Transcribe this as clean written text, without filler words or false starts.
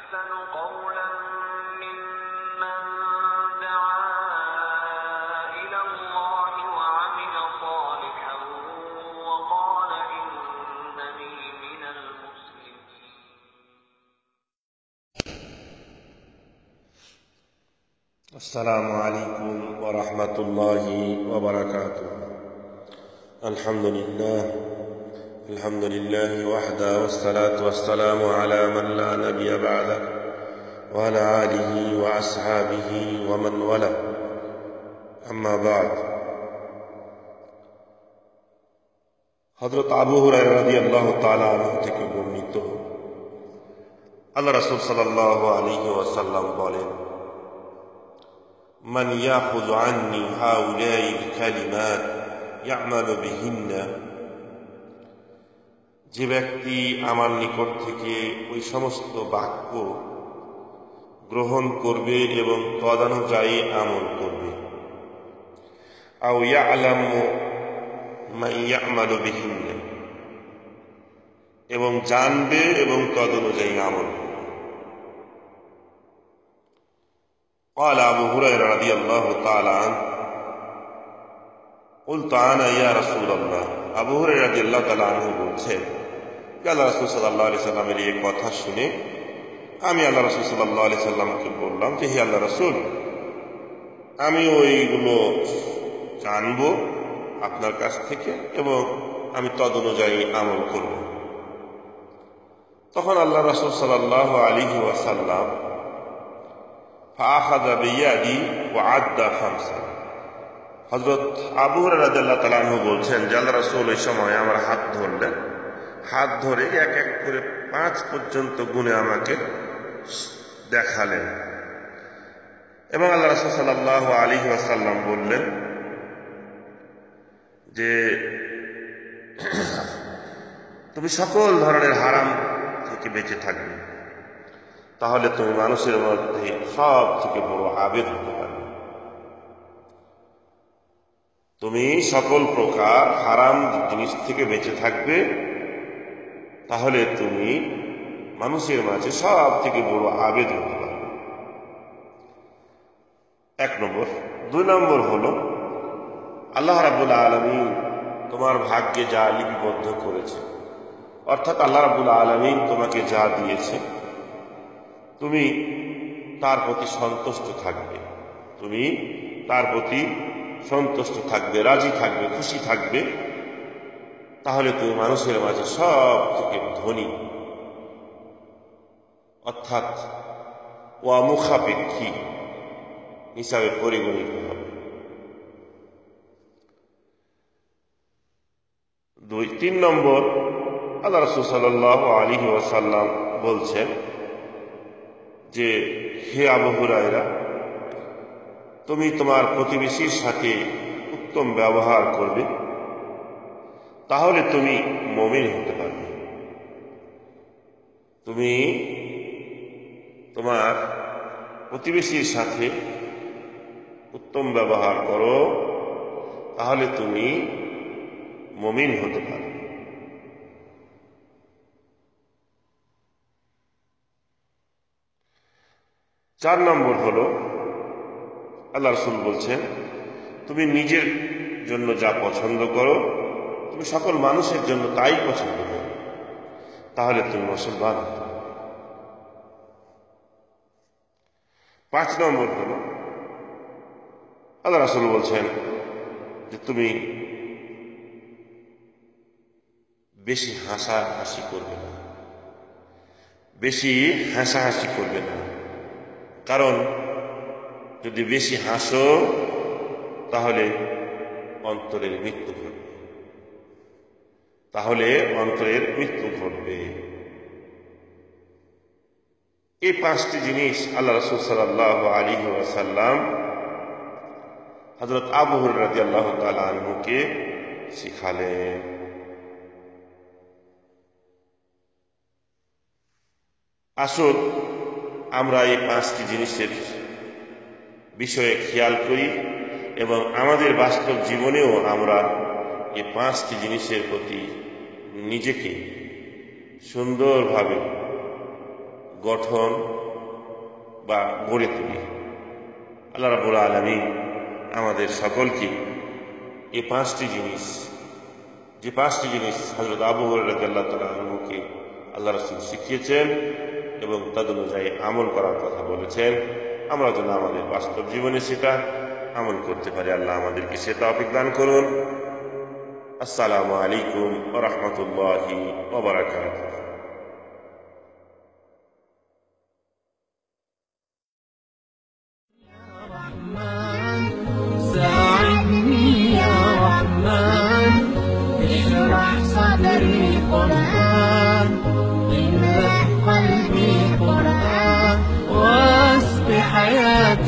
أحسن قولا ممن دعا إلى الله وعمل صالحا وقال إنني من المسلمين. السلام عليكم ورحمة الله وبركاته. الحمد لله وحده والصلاة والسلام على من لا نبي بعده وعلى آله وأصحابه ومن والاه. أما بعد. হযরত আবু হুরায়রা রাদিয়াল্লাহু তাআলা আনহু থেকে বর্ণিত, আল্লাহ রাসূল সাল্লাল্লাহু আলাইহি ওয়াসাল্লাম বলেন, মান ইয়াখুযু আন্নী হাউলাইল কালিমাত ইয়ামালু বিহিন্না, যে ব্যক্তি আমার নিকট থেকে ওই সমস্ত বাক্য গ্রহণ করবে এবং তদানুযায়ী আমল করবে, আও ইয়ালামু মা ইয়ামালু বিহিন্না, এবং জানবে এবং তদনুযায়ী আমল করবে। قال أبو هريرة رضي الله تعالى عنه قلت أنا يا رسول الله. আবু হুরায়রা রাদিয়াল্লাহু তাআলা আনহু বলছেন, আল্লাহ রাসূল সাল্লাল্লাহু আলাইহি সাল্লামের এই কথা শুনে আমি আল্লাহ রাসূল সাল্লাল্লাহু আলাইহি সাল্লামকে বললাম যে, হে আল্লাহ রাসূল, আমি ওইগুলো জানবো আপনার কাছ থেকে এবং আমি তদনুযায়ী আমল করব। তখন আল্লাহ রাসূল সাল্লাল্লাহু আলাইহি ওয়াসাল্লাম ফাআখাযা বিয়াদি ওয়া আদ্দা খামসা। হযরত আবু হুরায়রা রাদিয়াল্লাহু তাআলা আনহু বলছেন যে আল্লাহ রাসূল ওই সময় আমার হাত ধরলেন, হাত ধরে এক এক করে 5 পর্যন্ত গুণে আমাকে দেখালেন এবং আল্লাহ রাসূল সাল্লাল্লাহু আলাইহি ওয়াসাল্লাম বললেন যে তুমি সকল ধরনের হারাম থেকে বেঁচে থাকবে, তাহলে তুমি মানুষের মধ্যে সব থেকে বড় আবেদ হতে পারবে। তুমি সকল প্রকার হারাম জিনিস থেকে বেঁচে থাকবে, তাহলে তুমি মানুষের মাঝে সব থেকে বড় আবেদ হতে পারবে। 1 নম্বর। 2 নম্বর হলো, আল্লাহ রাব্বুল আলামিন তোমার ভাগ্যে যা লিপিবদ্ধ করেছে, অর্থাৎ আল্লাহ রাব্বুল আলামিন তোমাকে যা দিয়েছে তুমি তার প্রতি সন্তুষ্ট থাকবে, তুমি তার প্রতি সন্তুষ্ট থাকবে, রাজি থাকবে, খুশি থাকবে, তাহলে তুমি মানুষের মাঝে সব থেকে ধনী অর্থাৎ মুখাপেক্ষী হিসাবে পরিগণিত হবে। 3 নম্বর, আল্লাহ রাসূল সাল্লাল্লাহু আলাইহি ওয়াসাল্লাম বলছেন যে, হে আবু হুরায়রা, তুমি তোমার প্রতিবেশীর সাথে উত্তম ব্যবহার করবে, তাহলে তুমি মুমিন হতে পারবে। তুমি তোমার প্রতিবেশীর সাথে উত্তম ব্যবহার করো, তাহলে তুমি মুমিন হতে পারবে। 4 নম্বর হলো, আল্লাহ রাসূল বলছেন, তুমি নিজের জন্য যা পছন্দ করো তুমি সকল মানুষের জন্য তাই পছন্দ করো, তাহলে তুমি মুসলমান হবে। 5 নম্বর হলো, আল্লাহ রাসূল বলছেন যে তুমি বেশি হাসাহাসি করবে না, বেশি হাসাহাসি করবে না, কারণ যদি বেশি হাসো তাহলে অন্তরের মৃত্যু ঘটবে, এই 5টি জিনিস আল্লাহ রাসূল সাল্লাল্লাহু আলাইহি ওয়াসাল্লাম হযরত আবু হুরায়রা রাদিয়াল্লাহু তাআলা আনহুকে শিখালেন। আসুন আমরা এই 5টি জিনিসের বিষয়ে খেয়াল করি এবং আমাদের বাস্তব জীবনেও আমরা এই 5টি জিনিসের প্রতি নিজেকে সুন্দরভাবে গঠন বা গড়ে তুলি। আল্লাহ রাব্বুল আলামিন আমাদের সকলকে এই পাঁচটি জিনিস হযরত আবু হুরায়রা রাদিয়াল্লাহু তাআলা আনহুকে আল্লাহ রাসূল শিখিয়েছেন এবং তদনুযায়ী আমল করার কথা বলেছেন, আমরা যেন আমাদের বাস্তব জীবনে সেটা আমল করতে পারি। আল্লাহ আমাদেরকে সে তৌফিক দান করুন। আসসালামু আলাইকুম ওয়া রাহমাতুল্লাহি ওয়া বারাকাতুহু। ساعدني يا رحمن اشرح صدري قرآن املأ قلبي قرآن واسق حياتي